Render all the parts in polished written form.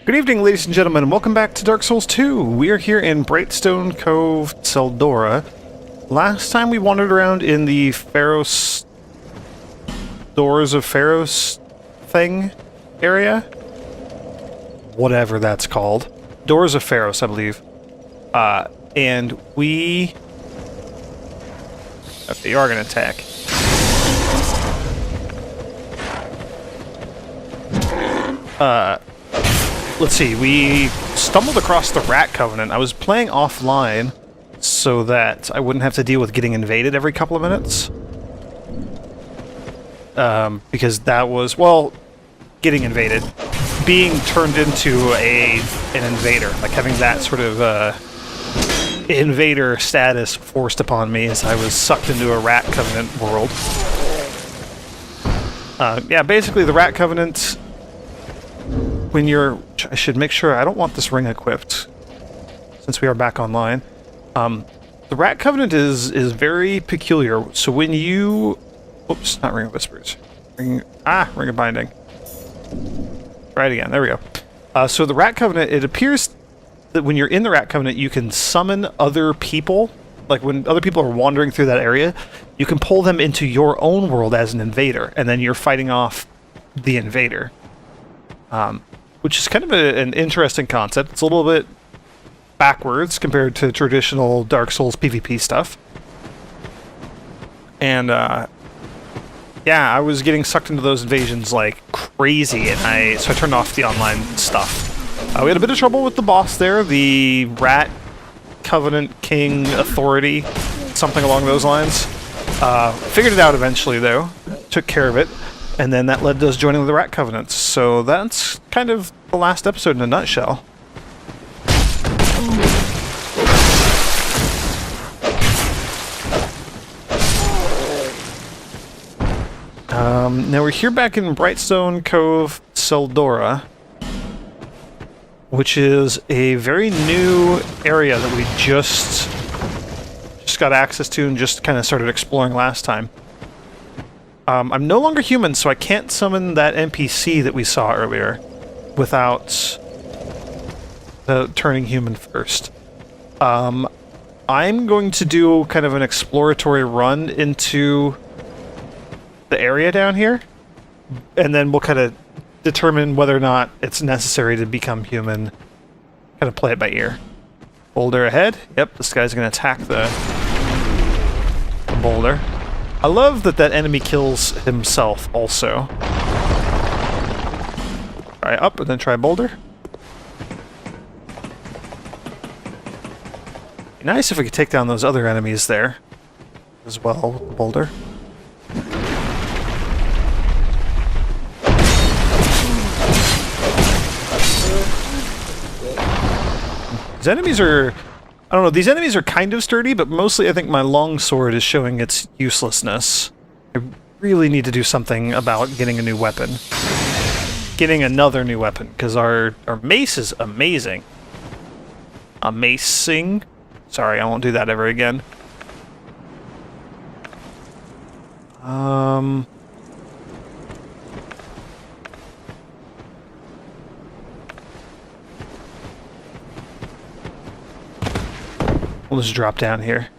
Good evening, ladies and gentlemen, and welcome back to Dark Souls 2. We are here in Brightstone Cove, Seldora. Last time we wandered around in the Pharos... Doors of Pharos thing area? Whatever that's called. Doors of Pharos, I believe. And we... Okay, they are going to attack. Let's see, we stumbled across the Rat Covenant. I was playing offline so that I wouldn't have to deal with getting invaded every couple of minutes. Because that was, well, getting invaded. Being turned into an invader, like having that sort of invader status forced upon me as I was sucked into a Rat Covenant world. Yeah, basically the Rat Covenant... When you're... I should make sure... I don't want this ring equipped, since we are back online. The Rat Covenant is very peculiar. So when you... Oops, not Ring of Whispers. Ring of Binding. Try it again. There we go. So the Rat Covenant, it appears that when you're in the Rat Covenant, you can summon other people. Like, when other people are wandering through that area, you can pull them into your own world as an invader, and then you're fighting off the invader. Which is kind of an interesting concept. It's a little bit backwards compared to traditional Dark Souls PvP stuff. And, yeah, I was getting sucked into those invasions like crazy, and so I turned off the online stuff. We had a bit of trouble with the boss there, the Rat Covenant King Authority, something along those lines. Figured it out eventually, though. Took care of it. And then that led to us joining the Rat Covenant. So that's kind of the last episode in a nutshell. Now we're here back in Brightstone Cove, Seldora, which is a very new area that we just got access to and just kind of started exploring last time. I'm no longer human, so I can't summon that NPC that we saw earlier without turning human first. I'm going to do kind of an exploratory run into the area down here, and then we'll kind of determine whether or not it's necessary to become human. Kind of play it by ear. Boulder ahead. Yep, this guy's going to attack the boulder. I love that enemy kills himself, also. Try up, and then try boulder. Be nice if we could take down those other enemies there, as well, boulder. These enemies are... I don't know, these enemies are kind of sturdy, but mostly I think my longsword is showing its uselessness. I really need to do something about getting a new weapon. Getting another new weapon, because our mace is amazing. Amazing? Sorry, I won't do that ever again. We'll just drop down here.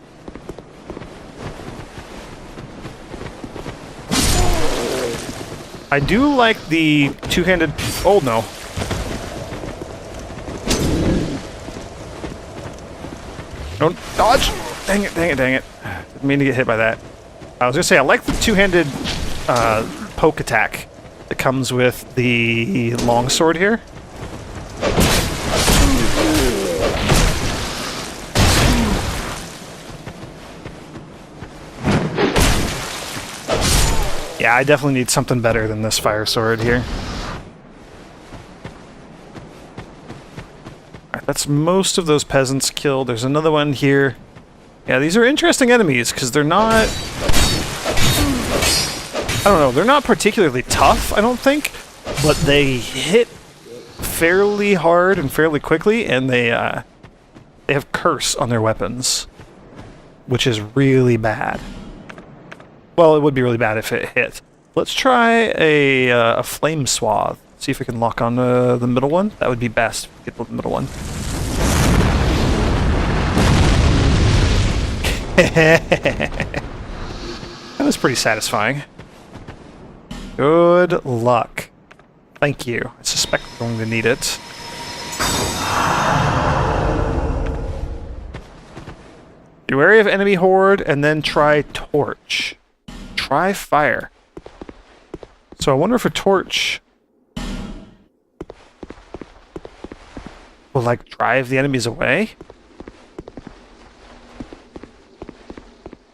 I do like the two-handed... Oh, no. Don't dodge! Dang it, dang it, dang it. Didn't mean to get hit by that. I was gonna say, I like the two-handed poke attack that comes with the longsword here. Yeah, I definitely need something better than this fire sword here. Alright, that's most of those peasants killed. There's another one here. Yeah, these are interesting enemies, because they're not... I don't know, they're not particularly tough, I don't think, but they hit fairly hard and fairly quickly, and they have curse on their weapons, which is really bad. Well, it would be really bad if it hit. Let's try a flame swath. See if we can lock on the middle one. That would be best. Get the middle one. That was pretty satisfying. Good luck. Thank you. I suspect we're going to need it. Be wary of enemy horde, and then try torch. Try fire. So I wonder if a torch will, like, drive the enemies away?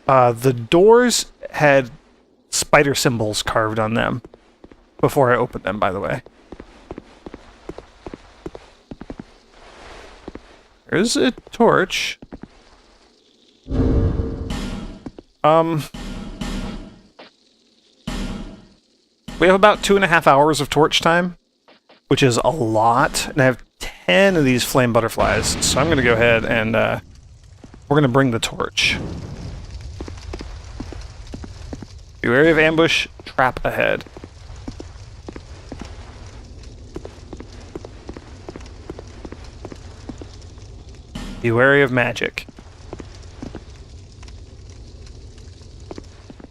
The doors had spider symbols carved on them before I opened them, by the way. There's a torch. We have about 2.5 hours of torch time, which is a lot, and I have 10 of these flame butterflies, so I'm going to go ahead and we're going to bring the torch. Be wary of ambush, trap ahead. Be wary of magic.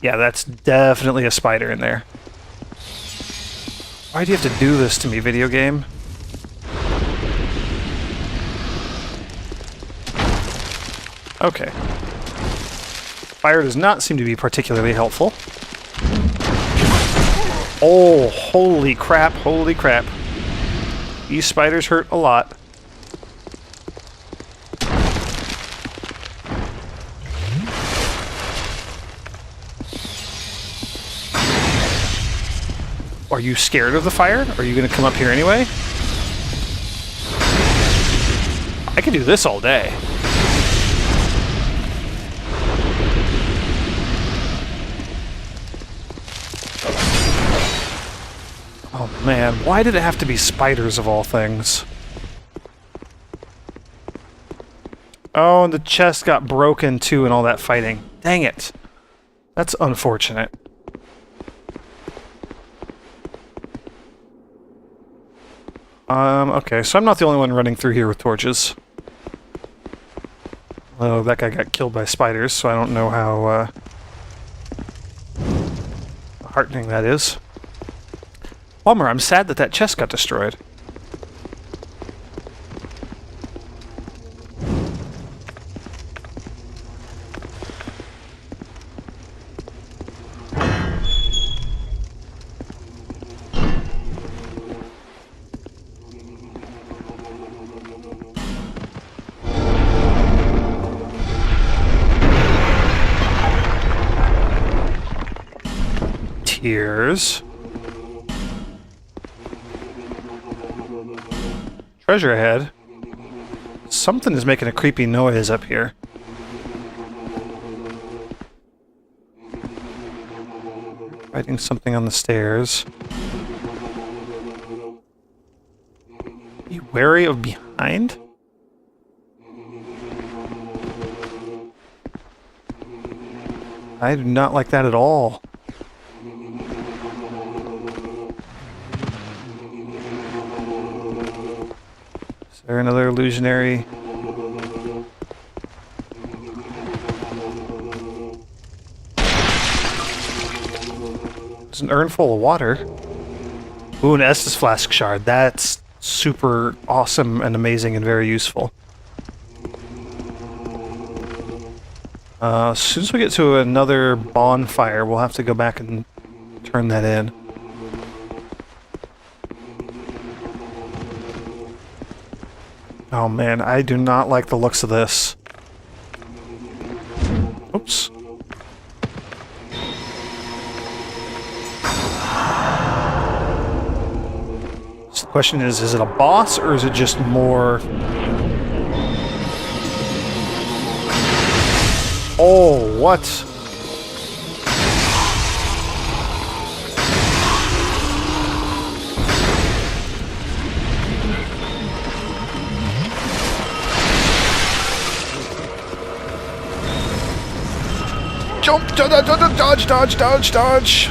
Yeah, that's definitely a spider in there. Why do you have to do this to me, video game? Okay. Fire does not seem to be particularly helpful. Oh, holy crap, holy crap. These spiders hurt a lot. Are you scared of the fire? Are you going to come up here anyway? I could do this all day. Oh man, why did it have to be spiders of all things? Oh, and the chest got broken too in all that fighting. Dang it. That's unfortunate. Okay, so I'm not the only one running through here with torches. Oh, that guy got killed by spiders, so I don't know how, heartening that is. Bummer, I'm sad that that chest got destroyed. Tears. Treasure ahead. Something is making a creepy noise up here. Writing something on the stairs. Be wary of behind? I do not like that at all. Is there another illusionary? There's an urn full of water. Ooh, an Estus flask shard. That's super awesome and amazing and very useful. As soon as we get to another bonfire, we'll have to go back and turn that in. Oh man, I do not like the looks of this. Oops. So the question is it a boss or is it just more... Oh, what? Jump! Dodge, dodge, dodge, dodge!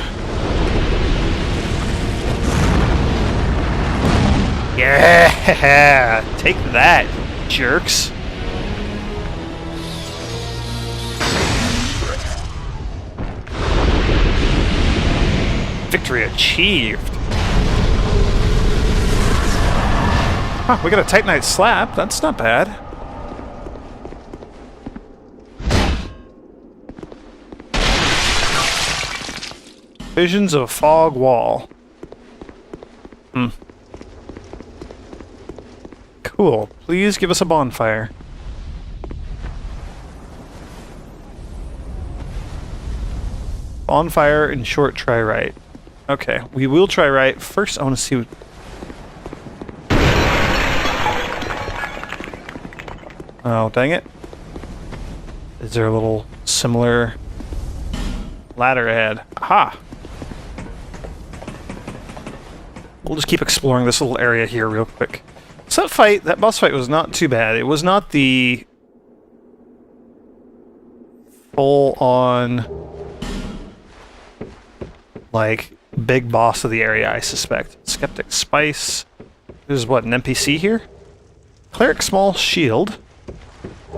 Yeah! Take that, jerks. Victory achieved. Huh, we got a Titanite slap. That's not bad. Visions of a fog wall. Cool. Please give us a bonfire. Bonfire and short try right. Okay, we will try right. First, I want to see what... Oh, dang it. Is there a little similar ladder ahead? Aha! We'll just keep exploring this little area here real quick. So that boss fight was not too bad. It was not the full-on, like, big boss of the area, I suspect. Skeptic Spice. There's what, an NPC here? Cleric Small Shield. A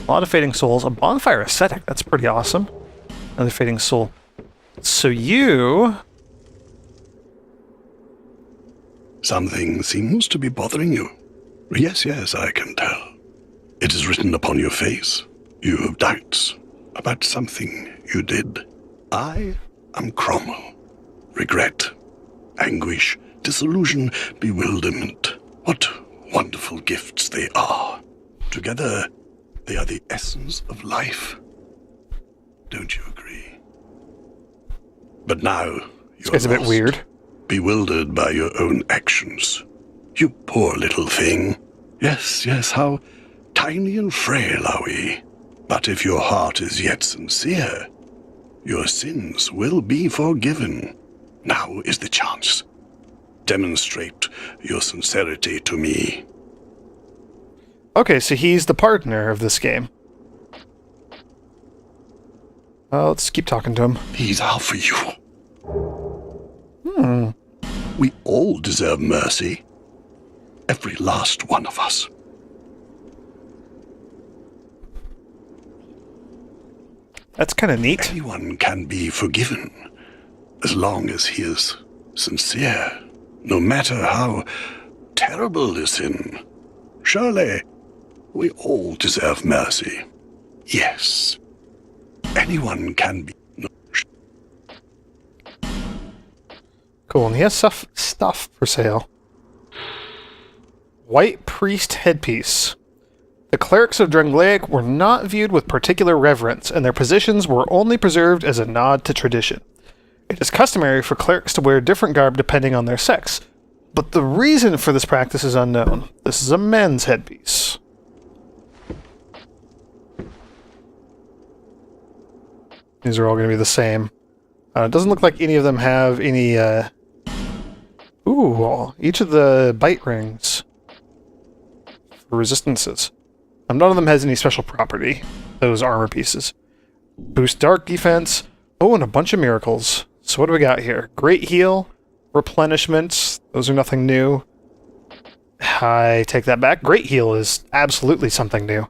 lot of Fading Souls. A Bonfire Ascetic. That's pretty awesome. Another Fading Soul. So you... Something seems to be bothering you. Yes, I can tell. It is written upon your face. You have doubts about something you did. I am Cromwell. Regret, anguish, disillusion, bewilderment. What wonderful gifts they are. Together, they are the essence of life. Don't you agree? But now, you're It's a bit weird. Bewildered by your own actions. You poor little thing. Yes, how tiny and frail are we. But if your heart is yet sincere, your sins will be forgiven. Now is the chance. Demonstrate your sincerity to me. Okay, so he's the partner of this game. Well, let's keep talking to him. These are for you. We all deserve mercy. Every last one of us. That's kind of neat. Anyone can be forgiven, as long as he is sincere, no matter how terrible the sin. Surely, we all deserve mercy. Yes. Anyone can be... Cool, and he has stuff for sale. White Priest Headpiece. The clerics of Drangleic were not viewed with particular reverence, and their positions were only preserved as a nod to tradition. It is customary for clerics to wear different garb depending on their sex, but the reason for this practice is unknown. This is a men's headpiece. These are all going to be the same. It doesn't look like any of them have any, Ooh, each of the bite rings for resistances. None of them has any special property, those armor pieces. Boost dark defense. Oh, and a bunch of miracles. So what do we got here? Great heal, replenishments. Those are nothing new. I take that back. Great heal is absolutely something new.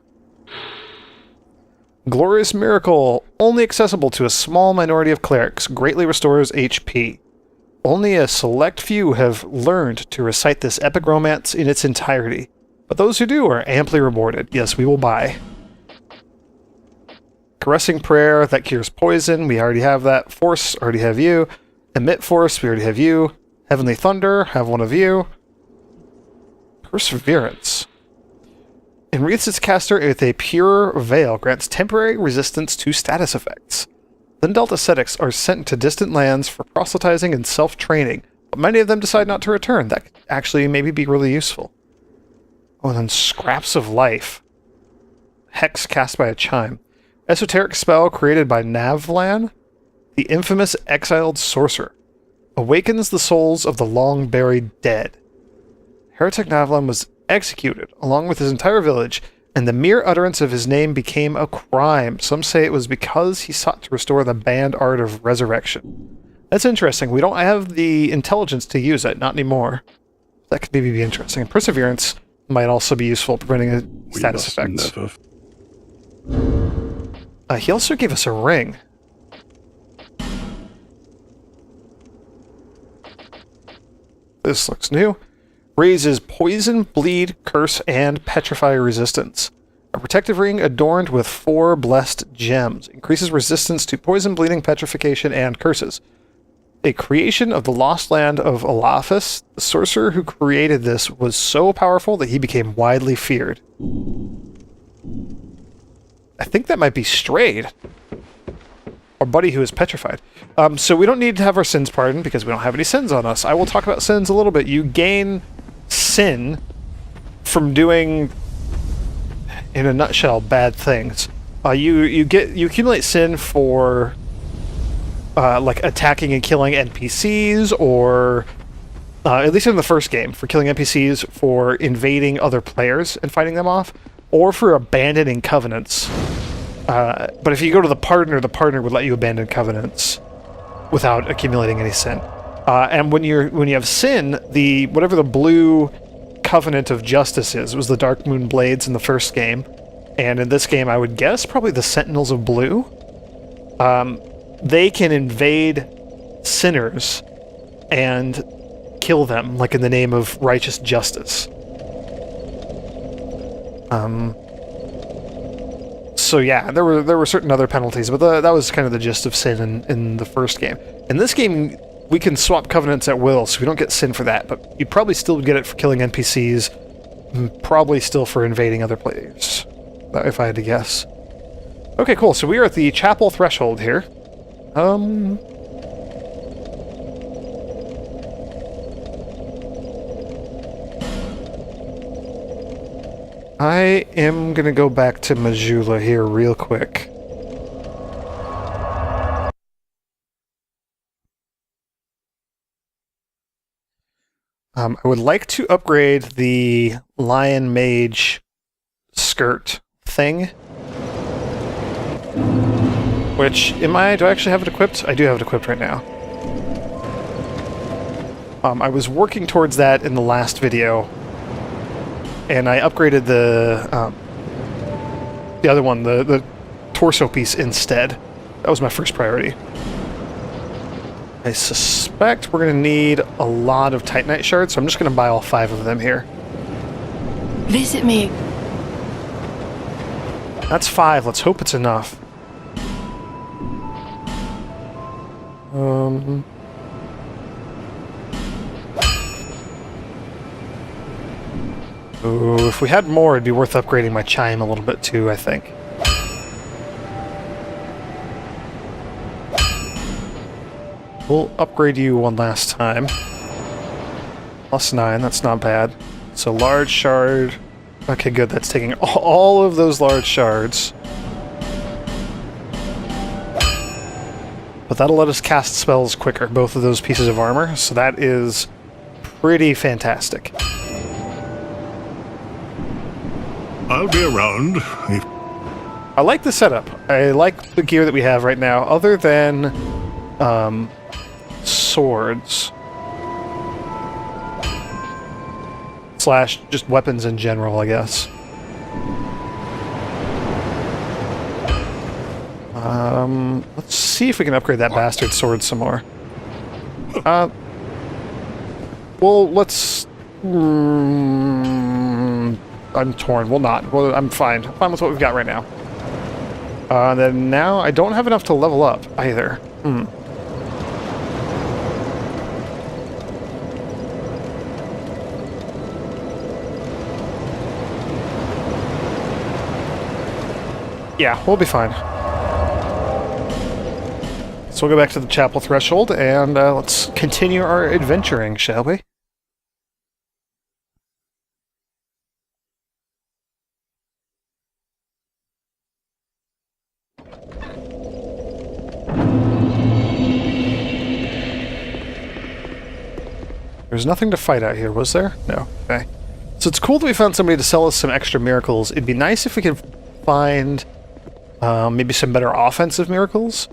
Glorious miracle, only accessible to a small minority of clerics, greatly restores HP. Only a select few have learned to recite this epic romance in its entirety. But those who do are amply rewarded. Yes, we will buy. Caressing Prayer, that cures poison. We already have that. Force, already have you. Emit Force, we already have you. Heavenly Thunder, have one of you. Perseverance. Enwreaths its caster with a pure veil, grants temporary resistance to status effects. Then Delta ascetics are sent to distant lands for proselytizing and self-training, but many of them decide not to return. That could actually maybe be really useful. Oh, and then Scraps of Life. Hex cast by a chime. Esoteric spell created by Navlan, the infamous exiled sorcerer. Awakens the souls of the long-buried dead. Heretic Navlan was executed, along with his entire village, and the mere utterance of his name became a crime. Some say it was because he sought to restore the banned art of resurrection. That's interesting. We don't have the intelligence to use it, not anymore. That could maybe be interesting. Perseverance might also be useful, preventing a We status must effects. never He also gave us a ring. This looks new. Raises poison, bleed, curse, and petrify resistance. A protective ring adorned with 4 blessed gems. Increases resistance to poison, bleeding, petrification, and curses. A creation of the lost land of Alaphus. The sorcerer who created this was so powerful that he became widely feared. I think that might be Strayed. Our buddy who is petrified. So we don't need to have our sins pardoned because we don't have any sins on us. I will talk about sins a little bit. You gain sin from doing, in a nutshell, bad things. You accumulate sin for like attacking and killing NPCs, or at least in the first game, for killing NPCs, for invading other players and fighting them off, or for abandoning covenants. But if you go to the partner would let you abandon covenants without accumulating any sin. And when you have sin, whatever the blue covenant of justice is, it was the Dark Moon Blades in the first game, and in this game I would guess probably the Sentinels of Blue. They can invade sinners and kill them, like in the name of righteous justice. So yeah, there were certain other penalties, but that was kind of the gist of sin in the first game. In this game, we can swap covenants at will, so we don't get sin for that, but you'd probably still get it for killing NPCs, probably still for invading other players, if I had to guess. Okay, cool, so we are at the chapel threshold here. I am gonna go back to Majula here real quick. I would like to upgrade the Lion Mage skirt thing. Which, do I actually have it equipped? I do have it equipped right now. I was working towards that in the last video, and I upgraded the other one, the torso piece instead. That was my first priority. I suspect we're going to need a lot of Titanite shards, so I'm just going to buy all 5 of them here. Visit me. That's 5. Let's hope it's enough. Ooh, if we had more, it'd be worth upgrading my chime a little bit too, I think. We'll upgrade you one last time. +9, that's not bad. So large shard. Okay, good, that's taking all of those large shards. But that'll let us cast spells quicker, both of those pieces of armor, so that is pretty fantastic. I'll be around. I like the setup. I like the gear that we have right now, other than swords. / just weapons in general, I guess. Let's see if we can upgrade that bastard sword some more. Well, let's... I'm torn. We'll not. Well, I'm fine. I'm fine with what we've got right now. Then now I don't have enough to level up either. Yeah, we'll be fine. So we'll go back to the chapel threshold and let's continue our adventuring, shall we? There's nothing to fight out here, was there? No. Okay. So it's cool that we found somebody to sell us some extra miracles. It'd be nice if we could find maybe some better offensive miracles.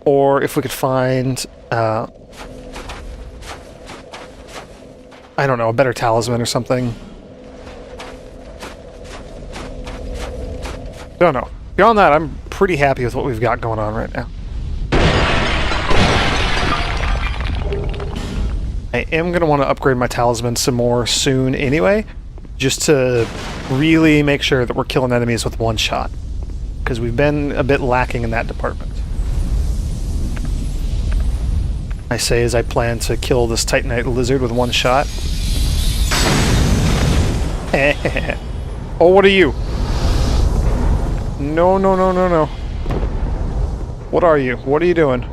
Or if we could find... I I don't know, a better talisman or something. Don't know. Beyond that, I'm pretty happy with what we've got going on right now. I am going to want to upgrade my talisman some more soon anyway, just to really make sure that we're killing enemies with one shot, because we've been a bit lacking in that department. I say as I plan to kill this Titanite lizard with one shot. Oh, what are you? No, no, no, no, no. What are you? What are you doing? Can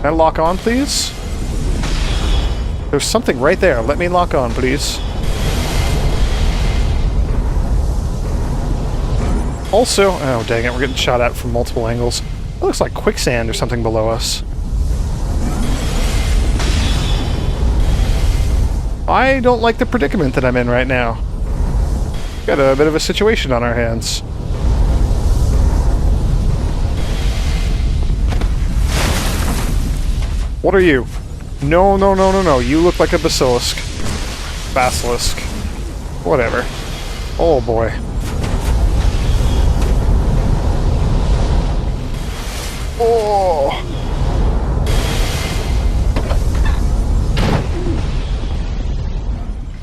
I lock on, please? There's something right there. Let me lock on, please. Also, oh dang it, we're getting shot at from multiple angles. It looks like quicksand or something below us. I don't like the predicament that I'm in right now. Got a bit of a situation on our hands. What are you? No, no, no, no, no. You look like a basilisk. Basilisk. Whatever. Oh boy. Oh.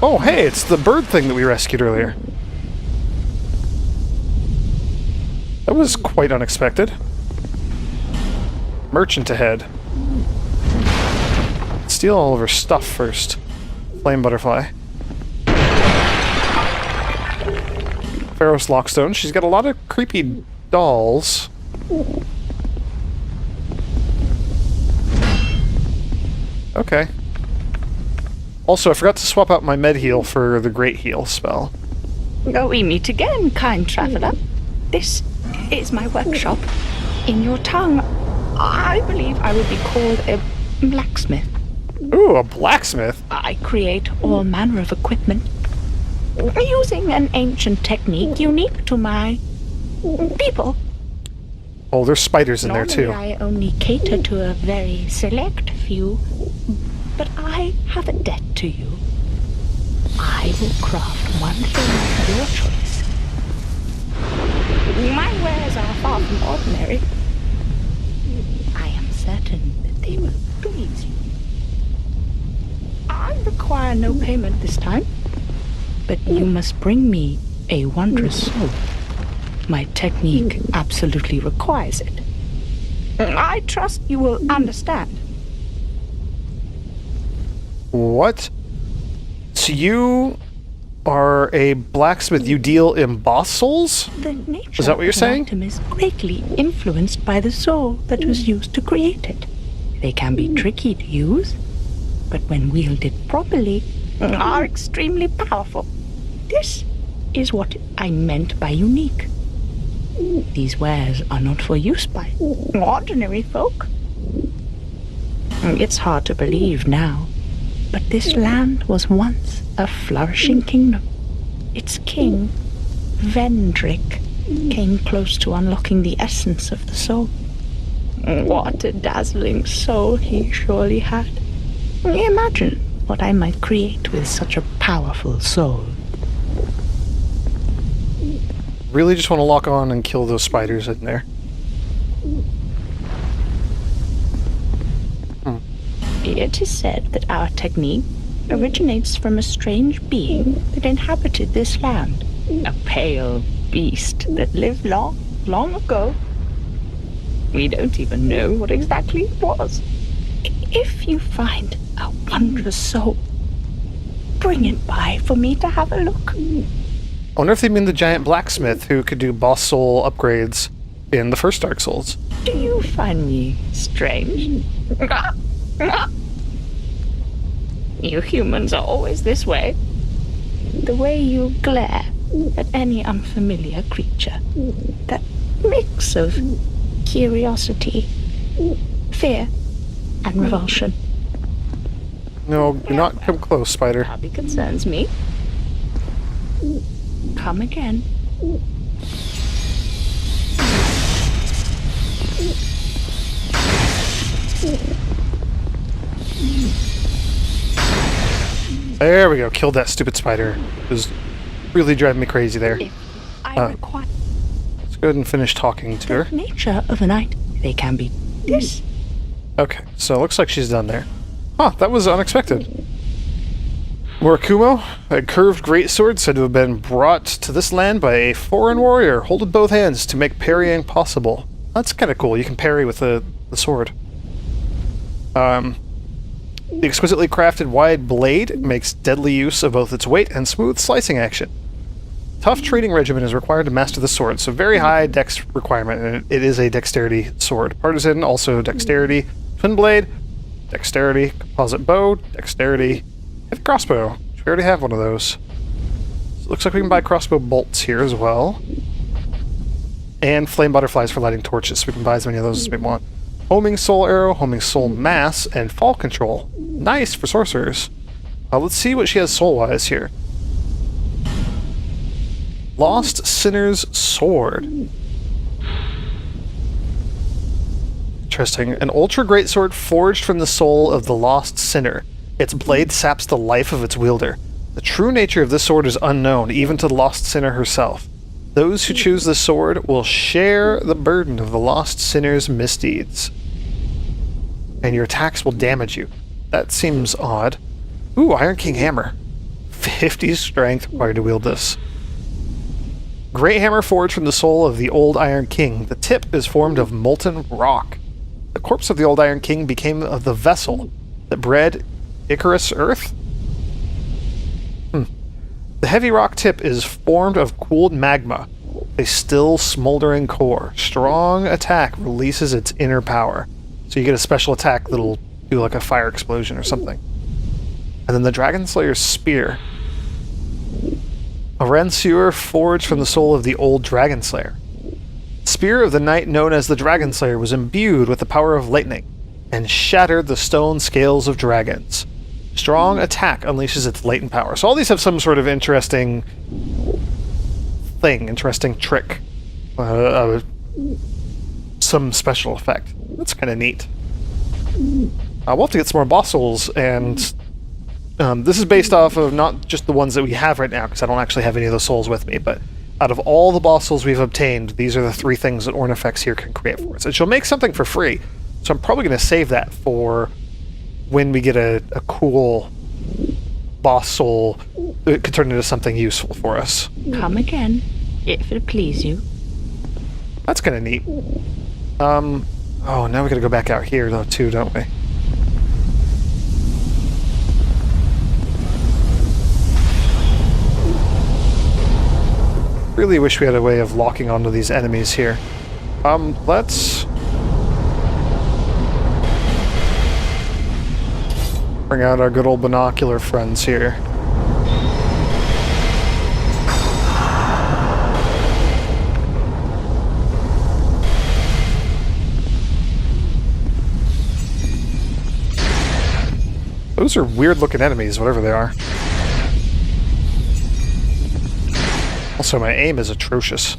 Oh, hey, it's the bird thing that we rescued earlier. That was quite unexpected. Merchant ahead. Steal all of her stuff first. Flame butterfly. Pharaoh's Lockstone. She's got a lot of creepy dolls. Okay. Also, I forgot to swap out my med heal for the Great Heal spell. Oh, we meet again, kind traveler. This is my workshop. In your tongue, I believe I would be called a blacksmith. Ooh, a blacksmith? I create all manner of equipment using an ancient technique unique to my people. Oh, there's spiders in there too. Normally, I only cater to a very select few, but I have a debt to you. I will craft one thing of your choice. My wares are far from ordinary. I am certain that they will please you. I require no payment this time, but you must bring me a wondrous soul. My technique absolutely requires it. I trust you will understand. What? So you are a blacksmith, you deal in boss souls? The nature Is that what you're of an saying? item is greatly influenced by the soul that was used to create it. They can be tricky to use, but when wielded properly, are extremely powerful. This is what I meant by unique. These wares are not for use by ordinary folk. It's hard to believe now, but this land was once a flourishing kingdom. Its king, Vendrick, came close to unlocking the essence of the soul. What a dazzling soul he surely had. Imagine what I might create with such a powerful soul. Really just want to lock on and kill those spiders in there. It is said that our technique originates from a strange being that inhabited this land. A pale beast that lived long, long ago. We don't even know what exactly it was. If you find a wondrous soul, bring it by for me to have a look. I wonder if they mean the giant blacksmith who could do boss soul upgrades in the first Dark Souls. Do you find me strange? You humans are always this way. The way you glare at any unfamiliar creature. That mix of curiosity, fear, and revulsion. No, do not come close, spider. Hardly concerns me. Come again, There we go. Killed that stupid spider. It was really driving me crazy there. If I require Let's go ahead and finish talking to her. the nature of a night, they can be this. Okay, so it looks like she's done there. Huh, that was unexpected. Murakumo, a curved greatsword said to have been brought to this land by a foreign warrior, hold with both hands to make parrying possible. That's kind of cool. You can parry with the sword. The exquisitely crafted wide blade makes deadly use of both its weight and smooth slicing action. Tough training regimen is required to master the sword, so very high dex requirement, and it is a dexterity sword. Partisan, also dexterity. Twin blade, dexterity. Composite bow, dexterity. Heavy crossbow, we already have one of those. So it looks like we can buy crossbow bolts here as well. And flame butterflies for lighting torches, so we can buy as many of those as we want. Homing soul arrow, homing soul mass, and fall control. Nice for sorcerers. Let's see what she has soul-wise here. Lost Sinner's Sword. Interesting. An ultra great sword forged from the soul of the lost sinner. Its blade saps the life of its wielder. The true nature of this sword is unknown, even to the lost sinner herself. Those who choose this sword will share the burden of the lost sinner's misdeeds. And your attacks will damage you. That seems odd. Ooh, Iron King Hammer. 50 strength required to wield this. Great hammer forged from the soul of the old Iron King. The tip is formed of molten rock. The corpse of the old Iron King became of the vessel that bred Icarus Earth? The heavy rock tip is formed of cooled magma, a still smoldering core. Strong attack releases its inner power. So you get a special attack that'll do like a fire explosion or something. And then the Dragon Slayer's Spear. A Ransuer forged from the soul of the old Dragon Slayer. Spear of the knight known as the Dragon Slayer was imbued with the power of lightning and shattered the stone scales of dragons. Strong attack unleashes its latent power. So all these have some sort of interesting thing, interesting trick. Some special effect. That's kind of neat. We'll have to get some more boss souls, and this is based off of not just the ones that we have right now, because I don't actually have any of those souls with me, but out of all the boss souls we've obtained, these are the 3 things that Ornifex here can create for us. And she'll make something for free, so I'm probably going to save that for when we get a cool boss soul that could turn into something useful for us. Come again, if it please you. That's kind of neat. Oh, now we gotta go back out here, though, too, don't we? Really wish we had a way of locking onto these enemies here. Let's bring out our good old binocular friends here. Those are weird-looking enemies, whatever they are. Also, my aim is atrocious.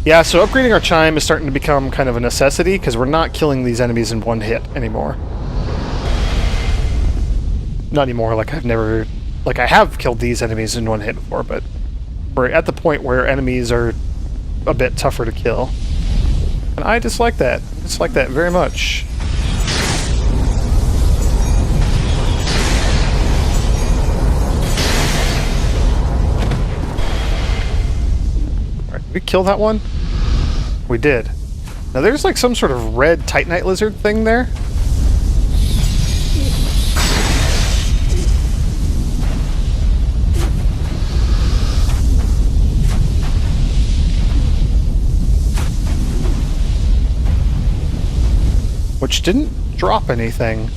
Yeah, so upgrading our chime is starting to become kind of a necessity, because we're not killing these enemies in one hit anymore. Not anymore, like I have killed these enemies in one hit before, but we're at the point where enemies are a bit tougher to kill. And I dislike that. I dislike that very much. Did we kill that one? We did. Now there's like some sort of red Titanite lizard thing there. Which didn't drop anything.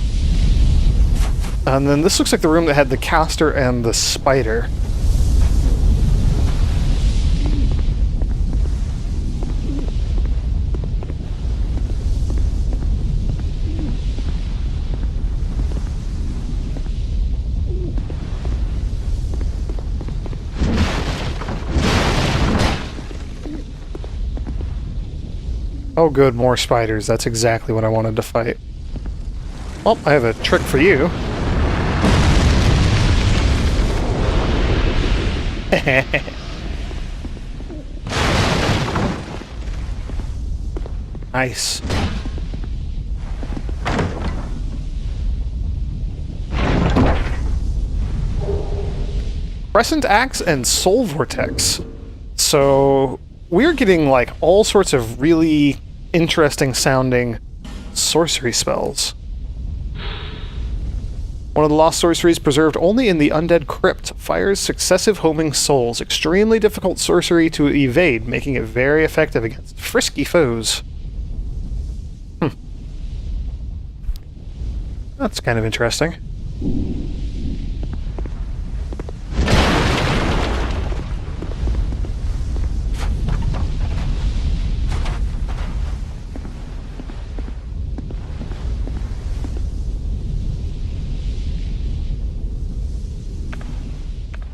And then this looks like the room that had the caster and the spider. Oh good, more spiders. That's exactly what I wanted to fight. Well, I have a trick for you. Nice. Crescent Axe and Soul Vortex. So we're getting like all sorts of really interesting sounding sorcery spells. One of the lost sorceries preserved only in the Undead Crypt fires successive homing souls. Extremely difficult sorcery to evade, making it very effective against frisky foes. That's kind of interesting.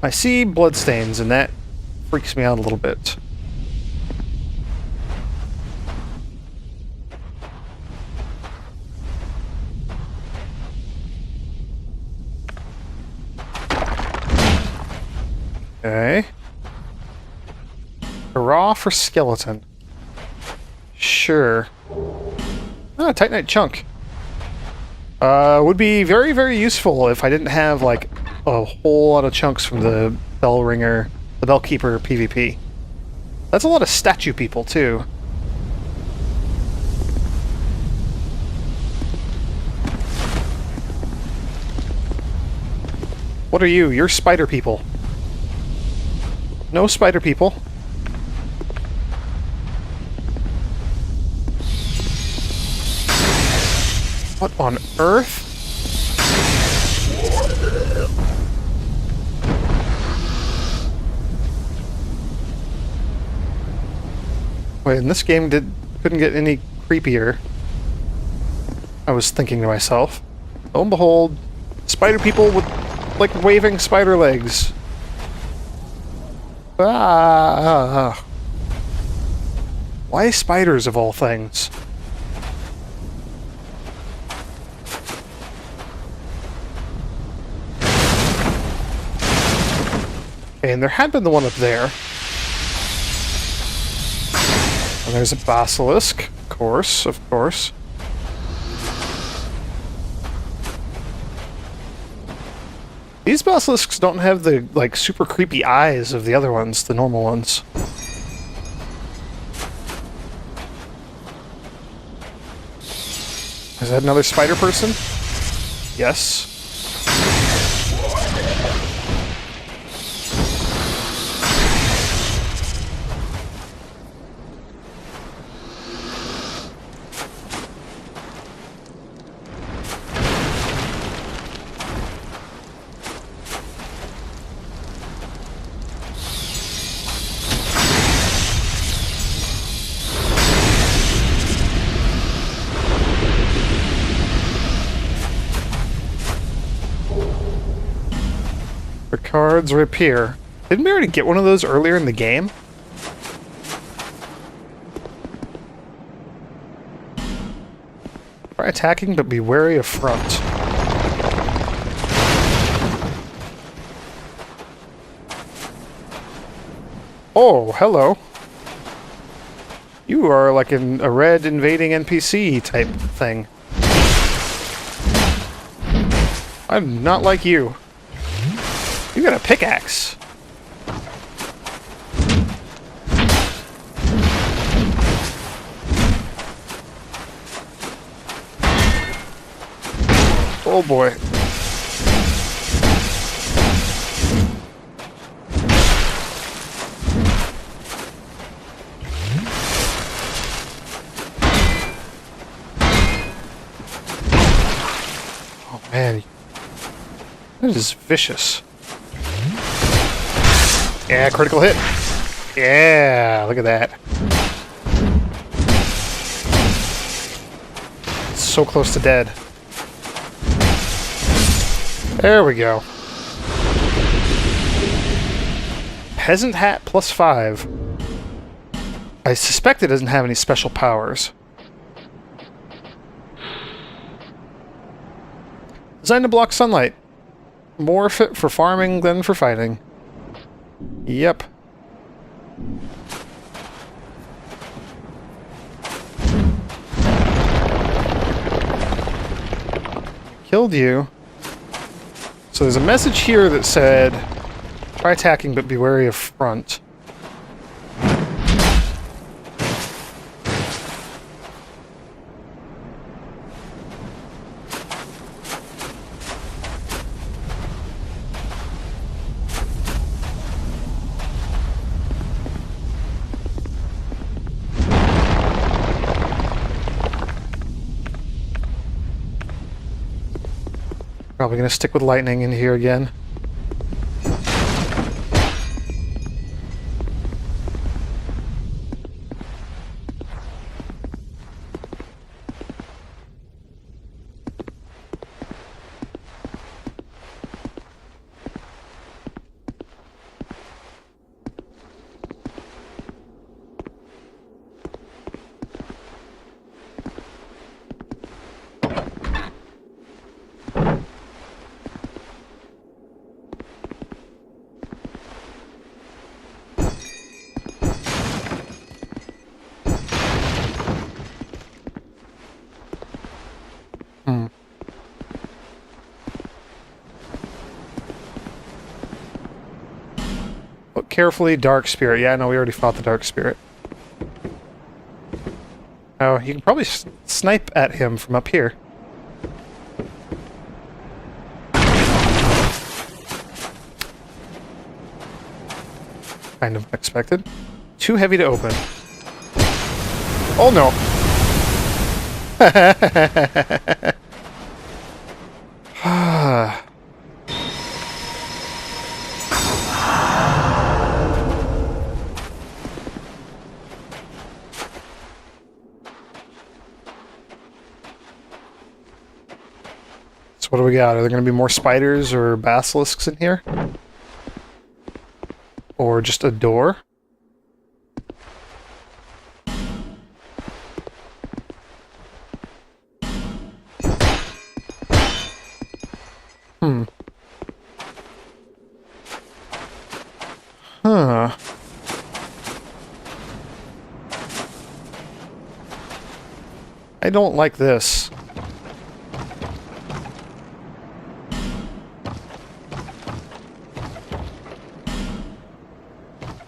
I see bloodstains, and that freaks me out a little bit. Okay. Hurrah for skeleton. Sure. Ah, Titanite chunk. Would be very, very useful if I didn't have, like, a whole lot of chunks from the Bellringer, the Bellkeeper PvP. That's a lot of statue people, too. What are you? You're spider people. No spider people. What on earth? Wait, and this game couldn't get any creepier. I was thinking to myself. Lo and behold, spider people with, like, waving spider legs. Ah! Why spiders of all things? Okay, and there had been the one up there. And there's a basilisk, of course, of course. These basilisks don't have the, like, super creepy eyes of the other ones, the normal ones. Is that another spider person? Yes. Cards reappear. Didn't we already get one of those earlier in the game? Try attacking, but be wary of front. Oh, hello. You are like a red invading NPC type thing. I'm not like you. You got a pickaxe. Oh boy. Oh man. That is vicious. Yeah, critical hit. Yeah, look at that. So close to dead. There we go. Peasant hat +5. I suspect it doesn't have any special powers. Designed to block sunlight. More fit for farming than for fighting. Yep. Killed you. So there's a message here that said, try attacking but be wary of front. Probably gonna stick with lightning in here again. Look carefully, Dark Spirit. Yeah, no, we already fought the Dark Spirit. Oh, you can probably snipe at him from up here. Kind of unexpected. Too heavy to open. Oh no! So what do we got? Are there going to be more spiders or basilisks in here? Or just a door? Huh. I don't like this.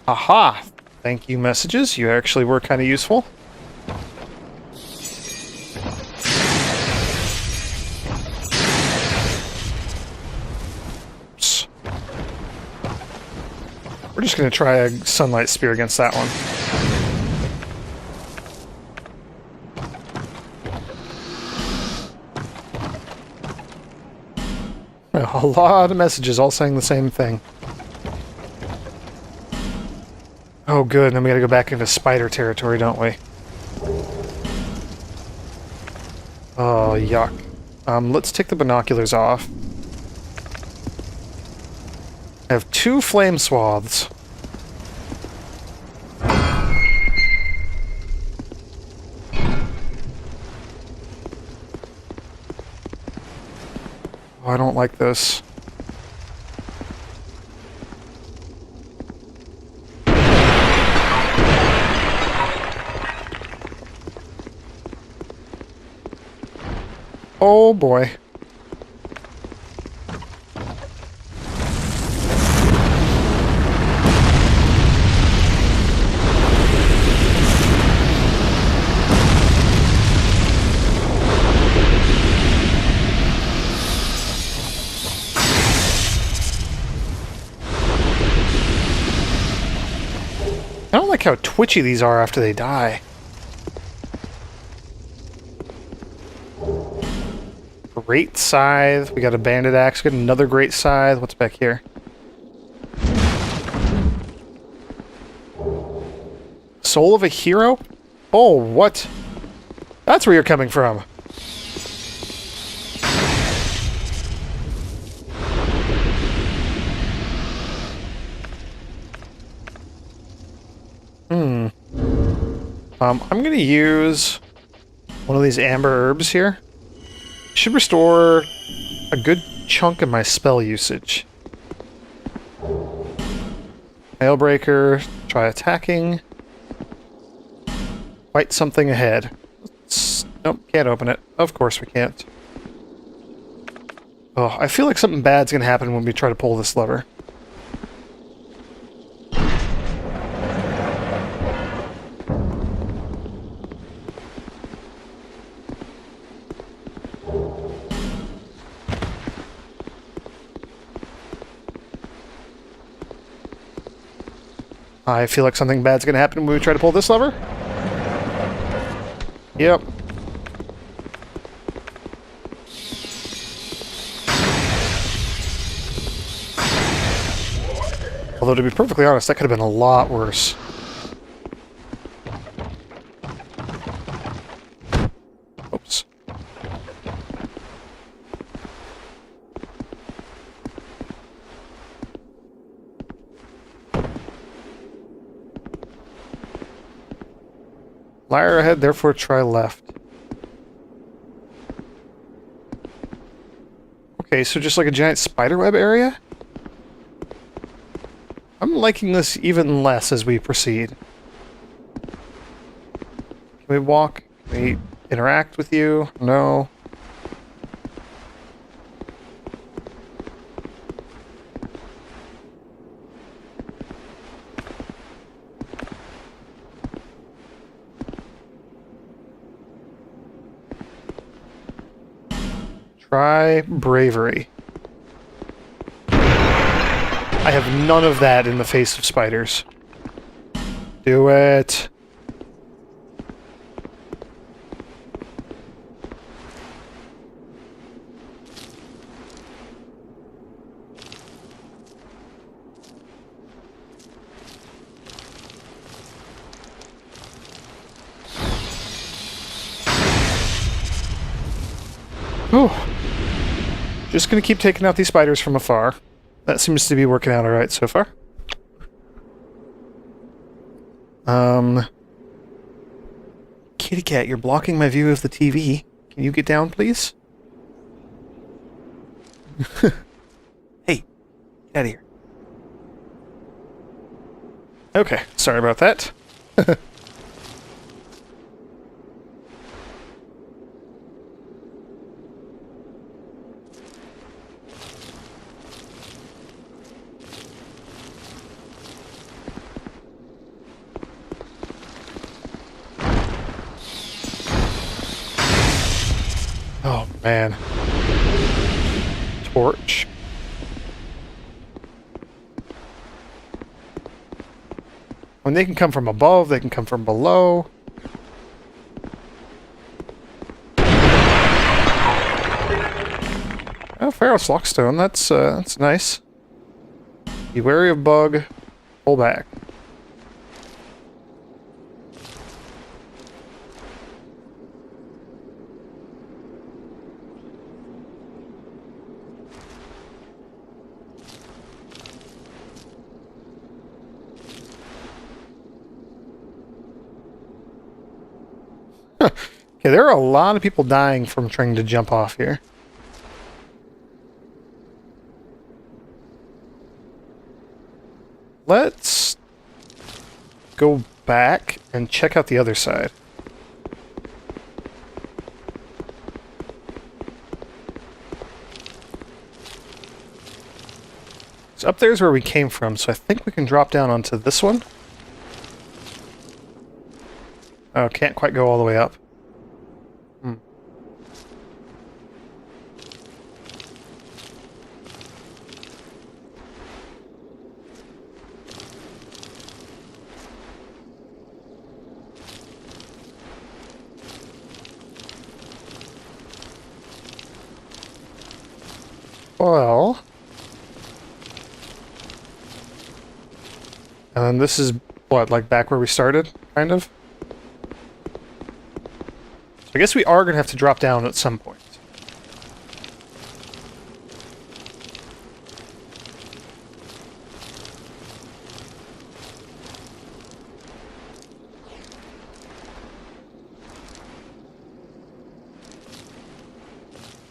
Aha! Thank you, messages. You actually were kind of useful. Oops. We're just going to try a sunlight spear against that one. A lot of messages all saying the same thing. Oh good, then we gotta go back into spider territory, don't we? Oh, yuck. Let's take the binoculars off. I have 2 flame swaths. Oh, I don't like this. Oh boy. I don't like how twitchy these are after they die. Great scythe. We got a bandit axe. We got another great scythe. What's back here? Soul of a hero? Oh, what? That's where you're coming from. I'm going to use one of these amber herbs here. Should restore a good chunk of my spell usage. Mailbreaker, try attacking. Fight something ahead. Nope, can't open it. Of course we can't. Oh, I feel like something bad's gonna happen when we try to pull this lever. I feel like something bad's gonna happen when we try to pull this lever. Yep. Although, to be perfectly honest, that could have been a lot worse. Oops. Lyre ahead, therefore try left. Okay, so just like a giant spiderweb area? I'm liking this even less as we proceed. Can we walk? Can we interact with you? No. Try bravery. I have none of that in the face of spiders. Do it. Whew. Just gonna keep taking out these spiders from afar. That seems to be working out alright so far. Kitty cat, you're blocking my view of the TV. Can you get down, please? Hey, get out of here. Okay, sorry about that. Oh, man. Torch. When they can come from above, they can come from below. Oh, Ferrous Lockstone, that's nice. Be wary of bug, pull back. Okay, there are a lot of people dying from trying to jump off here. Let's go back and check out the other side. So up there's where we came from, so I think we can drop down onto this one. Oh, can't quite go all the way up. Well... And then this is, what, like back where we started, kind of? So I guess we are going to have to drop down at some point.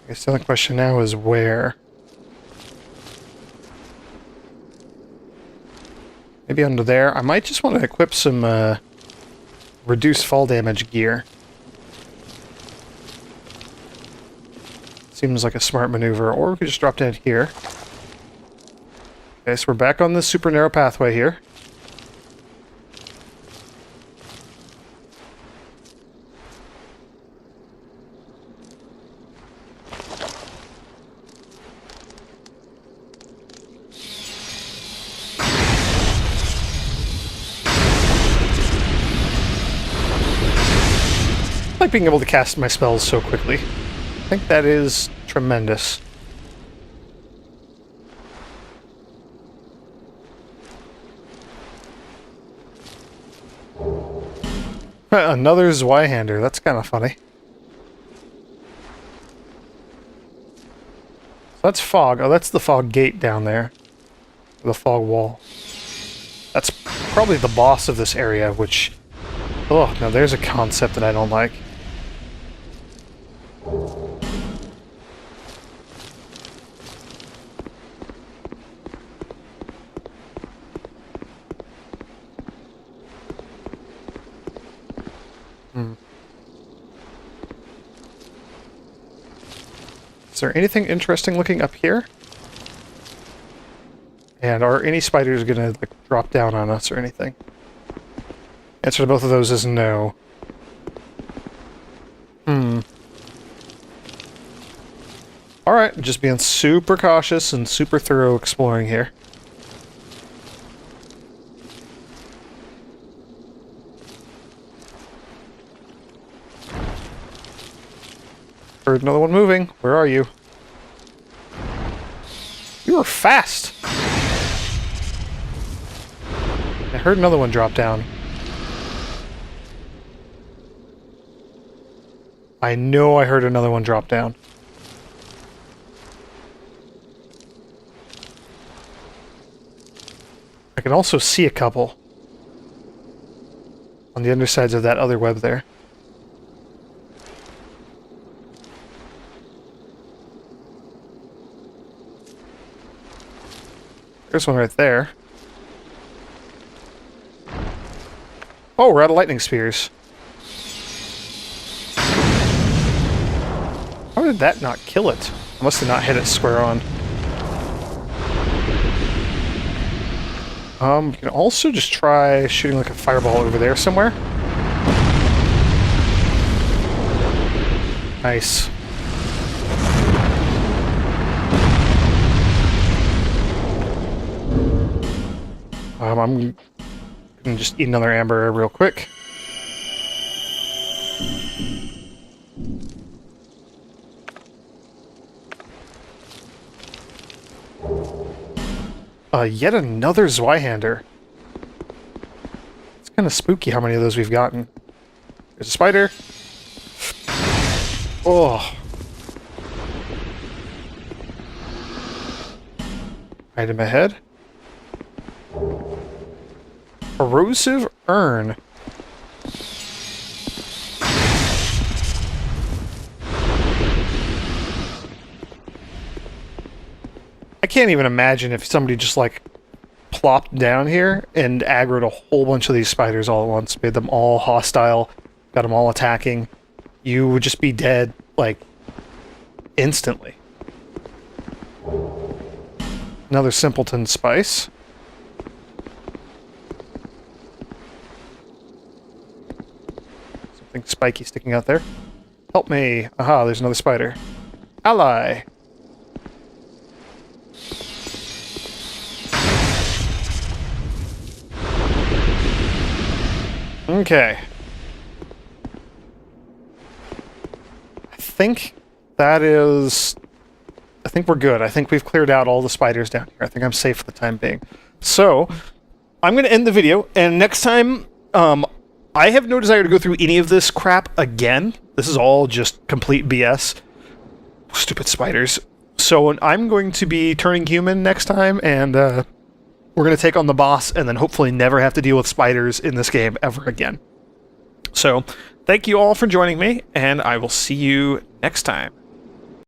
I guess the only question now is where? Maybe under there. I might just want to equip some reduce fall damage gear. Seems like a smart maneuver. Or we could just drop down here. Okay, so we're back on this super narrow pathway here. I like being able to cast my spells so quickly. I think that is tremendous. Another Zweihander. That's kind of funny. So that's fog. Oh, that's the fog gate down there. The fog wall. That's probably the boss of this area, which... Oh, now there's a concept that I don't like. Is there anything interesting looking up here? And are any spiders gonna like drop down on us or anything? Answer to both of those is no. Alright, just being super cautious and super thorough exploring here. Heard another one moving. Where are you? You were fast! I heard another one drop down. I know I heard another one drop down. I can also see a couple on the undersides of that other web there. There's one right there. Oh, we're out of lightning spears. How did that not kill it? I must have not hit it square on. We can also just try shooting like a fireball over there somewhere. Nice. I'm gonna just eat another amber real quick. Yet another Zweihander. It's kind of spooky how many of those we've gotten. There's a spider. Oh. Item ahead. Corrosive urn. I can't even imagine if somebody just like plopped down here and aggroed a whole bunch of these spiders all at once, made them all hostile, got them all attacking. You would just be dead, like, instantly. Another simpleton spice. Something spiky sticking out there. Help me. Aha, there's another spider. Ally. Okay. I think that is... I think we're good. I think we've cleared out all the spiders down here. I think I'm safe for the time being. So, I'm going to end the video, and next time, I have no desire to go through any of this crap again. This is all just complete BS. Stupid spiders. So, I'm going to be turning human next time, and we're going to take on the boss, and then hopefully never have to deal with spiders in this game ever again. So, thank you all for joining me, and I will see you next time.